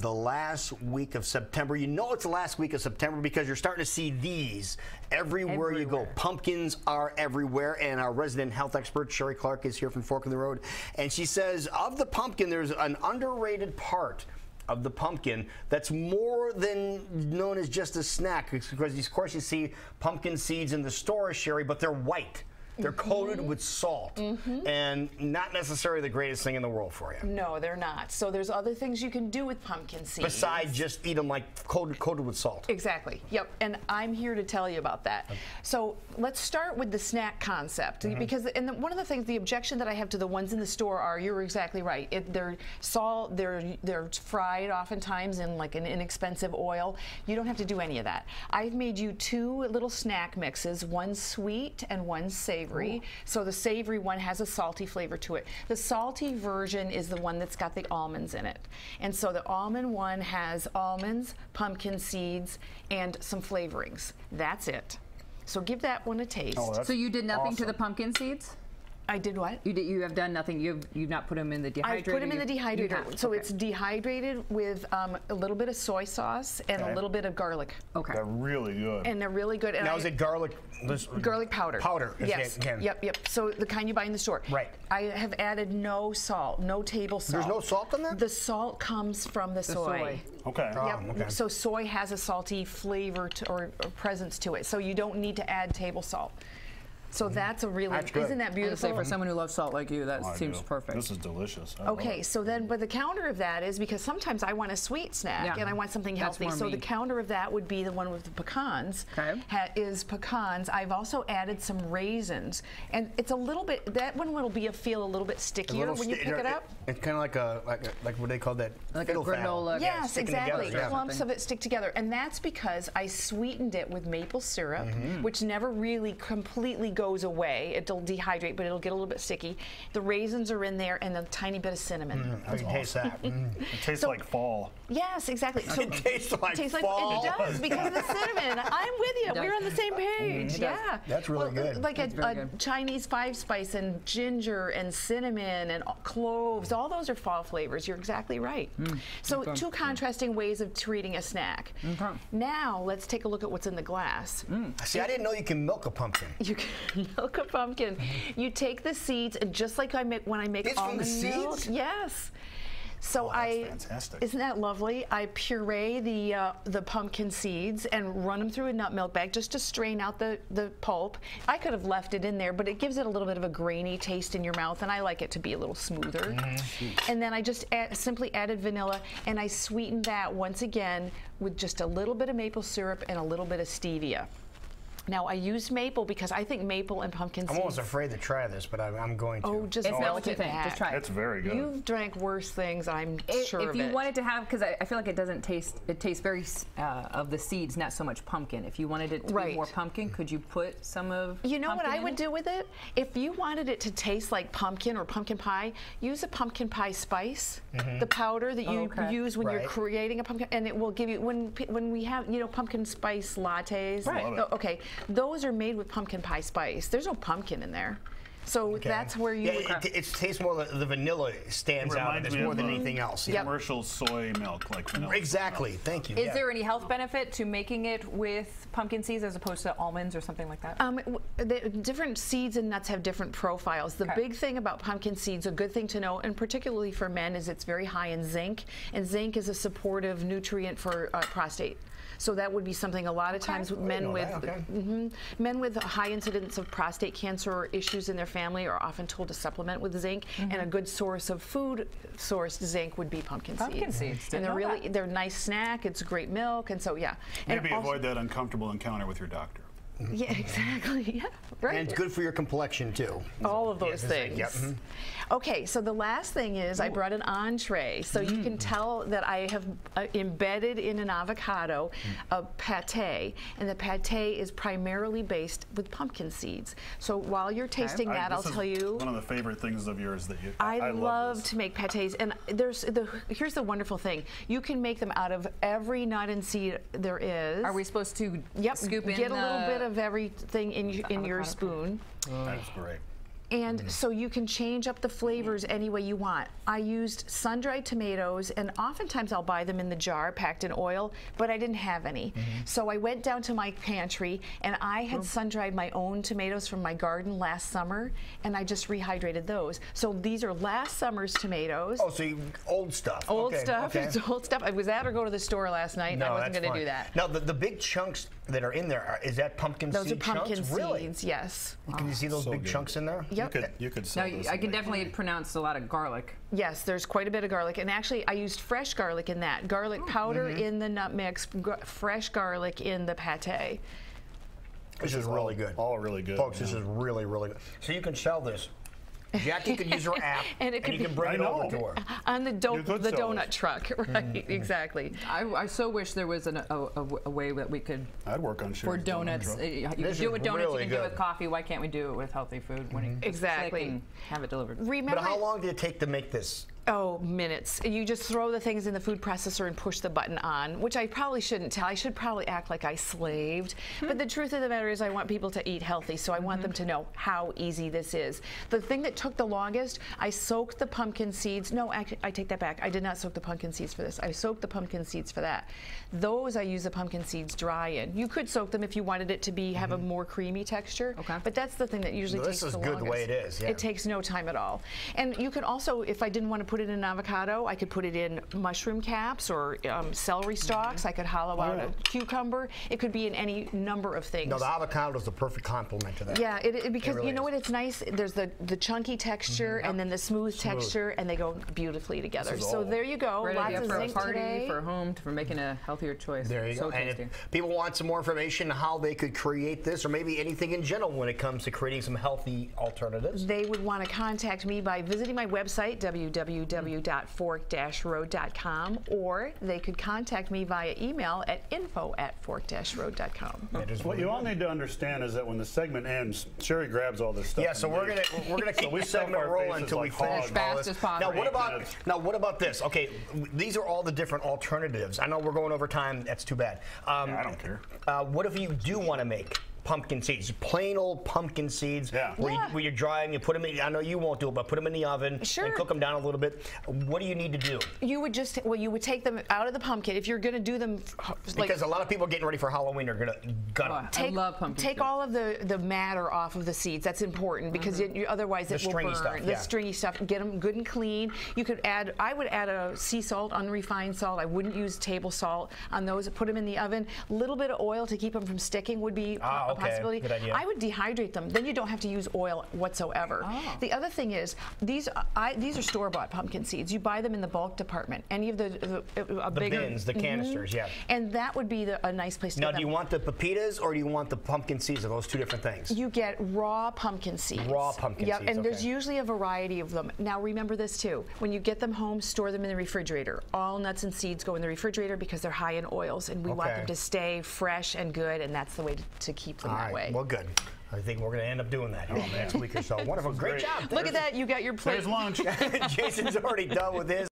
the last week of September. You know it's the last week of September because you're starting to see these everywhere you go. Pumpkins are everywhere, and our resident health expert, Sheree Clark, is here from Fork in the Road, and she says of the pumpkin, there's an underrated part of the pumpkin that's more than known as just a snack, because of course you see pumpkin seeds in the store, Sheree, but they're white. They're coated with salt, and not necessarily the greatest thing in the world for you. No, they're not. So there's other things you can do with pumpkin seeds. Besides just eat them like coated with salt. Exactly. Yep. And I'm here to tell you about that. So let's start with the snack concept, because one of the things, the objection that I have to the ones in the store are, you're exactly right. They're salt. They're fried oftentimes in like an inexpensive oil. You don't have to do any of that. I've made you two little snack mixes, one sweet and one savory. Ooh. So the savory one has a salty flavor to it. The salty version is the one that's got the almonds in it. And so the almond one has almonds, pumpkin seeds, and some flavorings. That's it. So give that one a taste. Oh, so you did nothing to the pumpkin seeds? I did what? You have done nothing. You've not put them in the dehydrator. I put them in the dehydrator. So it's dehydrated with a little bit of soy sauce and a little bit of garlic. Okay. They're really good. And they're really good. And now is it garlic? Garlic powder. Powder. Yes. Yep. So the kind you buy in the store. Right. I have added no salt, no table salt. There's no salt in there? The salt comes from the soy. Okay. Yep. Okay. So soy has a salty flavor or presence to it. So you don't need to add table salt. So that's a really, isn't that beautiful? For someone who loves salt like you, that seems perfect. This is delicious. Okay, so then, but the counter of that is, because sometimes I want a sweet snack and I want something healthy. So the counter of that would be the one with the pecans. Okay. Is pecans. I've also added some raisins, and it's a little bit. That one will feel a little bit stickier when you pick it up. It's kind of like what they call that, like a granola. Yes, exactly. Clumps of it stick together, and that's because I sweetened it with maple syrup, which never really completely goes away. It'll dehydrate, but it'll get a little bit sticky. The raisins are in there, and a tiny bit of cinnamon. How do you taste that? It tastes like fall. Yes, exactly. So it tastes like fall. It does, because of the cinnamon. I'm with you. We're on the same page. Yeah. That's really good. Like a Chinese 5-spice and ginger and cinnamon and cloves. All those are fall flavors. You're exactly right. So two contrasting ways of treating a snack. Now let's take a look at what's in the glass. See, I didn't know you can milk a pumpkin. You can milk a pumpkin. You take the seeds, and just like when I make almond milk. Yes. So fantastic. Isn't that lovely? I puree the pumpkin seeds and run them through a nut milk bag just to strain out the pulp. I could have left it in there, but it gives it a little bit of a grainy taste in your mouth, and I like it to be a little smoother. And then I just simply added vanilla, and I sweetened that once again with just a little bit of maple syrup and a little bit of stevia. Now, I used maple because I think maple and pumpkin seeds. I'm almost afraid to try this, but I'm going to. Oh, just what you think. Just try it. It's very good. You've drank worse things, I'm sure of it. If you wanted to have, because I feel like it doesn't taste, it tastes very of the seeds, not so much pumpkin. If you wanted it to be more pumpkin, could you put some of You know what I would do with it? If you wanted it to taste like pumpkin or pumpkin pie, use a pumpkin pie spice, the powder that you use when you're creating a pumpkin, and it will give you, when we have, pumpkin spice lattes. Right. Okay. Those are made with pumpkin pie spice. There's no pumpkin in there. So that's where you... it tastes more like the vanilla stands out and it's more than anything else. Commercial soy milk, like vanilla. Exactly. Thank you. Is there any health benefit to making it with pumpkin seeds as opposed to almonds or something like that? The different seeds and nuts have different profiles. The big thing about pumpkin seeds, a good thing to know, and particularly for men, is it's very high in zinc, and zinc is a supportive nutrient for prostate. So that would be something a lot of times with men with a high incidence of prostate cancer or issues in their family are often told to supplement with zinc, and a good source of food sourced zinc would be pumpkin seeds. And they're a nice snack. It's great milk, and so Maybe avoid that uncomfortable encounter with your doctor. Yeah, exactly. Yeah, right. And it's good for your complexion too. All of those things. Okay, so the last thing is I brought an entree, so you can tell that I have embedded in an avocado a pate, and the pate is primarily based with pumpkin seeds. So while you're tasting that, I'll tell you. One of the favorite things of yours that you. I love to make pates, and here's the wonderful thing: you can make them out of every nut and seed there is. Are we supposed to scoop in? Get a little bit of everything in your spoon. That's great. And so you can change up the flavors any way you want. I used sun-dried tomatoes, and oftentimes I'll buy them in the jar packed in oil, but I didn't have any. So I went down to my pantry, and I had sun-dried my own tomatoes from my garden last summer, and I just rehydrated those. So these are last summer's tomatoes. Oh, so old stuff. Old stuff. It's old stuff. I was at or go to the store last night, and I wasn't going to do that. Now, the big chunks that are in there, is that pumpkin those seed are pumpkin chunks? seeds, Really? yes. Can you see those big chunks in there? Yep. You could sell those I can definitely pronounce a lot of garlic. Yes, there's quite a bit of garlic, and actually I used fresh garlic in that. Garlic powder in the nut mix, fresh garlic in the pate. This is really good. All really good. Folks, this is really, really good. So you can sell this. Jackie could use her app, and you can bring it over to her. On the donut truck, right? Exactly. I so wish there was a way that we could. I'd work on for donuts. You can do it with donuts. You can do it with coffee. Why can't we do it with healthy food? When Exactly. And have it delivered. Remember, But how long did it take to make this? Oh, minutes. You just throw the things in the food processor and push the button on, which I probably shouldn't tell. I should probably act like I slaved. But the truth of the matter is I want people to eat healthy, so I want them to know how easy this is. The thing that took the longest, I soaked the pumpkin seeds. No, actually, I take that back. I did not soak the pumpkin seeds for this. I soaked the pumpkin seeds for that. Those I use the pumpkin seeds dry in. You could soak them if you wanted it to be have a more creamy texture. Okay. But that's the thing that usually takes the longest. This is good the way it is. Yeah. It takes no time at all. And you can also, if I didn't want to put it in avocado, I could put it in mushroom caps or celery stalks. I could hollow out a cucumber. It could be in any number of things. No, the avocado is the perfect complement to that. Yeah, because really you know what? It's nice. There's the chunky texture and then the smooth texture, and they go beautifully together. So there you go. Great Lots idea of for a zinc party, today. for home, for making a healthier choice. There you go. And Tasty. if people want some more information on how they could create this, or maybe anything in general when it comes to creating some healthy alternatives, they would want to contact me by visiting my website, www.fork-road.com, or they could contact me via email at info@fork-road.com. What you all need to understand is that when the segment ends, Sheree grabs all this stuff. yeah. So we're gonna keep this segment rolling until we finish As fast as possible. Now what about this? Okay, these are all the different alternatives. I know we're going over time. That's too bad. I don't care. What if you do want to make pumpkin seeds, plain old pumpkin seeds, where you dry them, you put them in, I know you won't do it, but put them in the oven and cook them down a little bit. What do you need to do? You would just, you would take them out of the pumpkin. If you're going to do them, because a lot of people getting ready for Halloween are going to gut them. I love pumpkin seeds. All of the matter off of the seeds. That's important because otherwise it will burn. The stringy stuff. Get them good and clean. You could add, I would add a sea salt, unrefined salt. I wouldn't use table salt on those. Put them in the oven. A little bit of oil to keep them from sticking would be a possibility. Good idea. I would dehydrate them. Then you don't have to use oil whatsoever. The other thing is, these are store-bought pumpkin seeds. You buy them in the bulk department. Any of the bigger bins, the canisters, and that would be a nice place to Now, get them. do you want the pepitas or do you want the pumpkin seeds? Are those two different things? You get raw pumpkin seeds. Raw pumpkin seeds, and there's usually a variety of them. Now, remember this too. When you get them home, store them in the refrigerator. All nuts and seeds go in the refrigerator because they're high in oils, and we want them to stay fresh and good, and that's the way to keep them that way. Well, good. I think we're going to end up doing that here in the next week or so. Wonderful. Great job. Look at that. You got your plate. There's lunch. Jason's already done with his.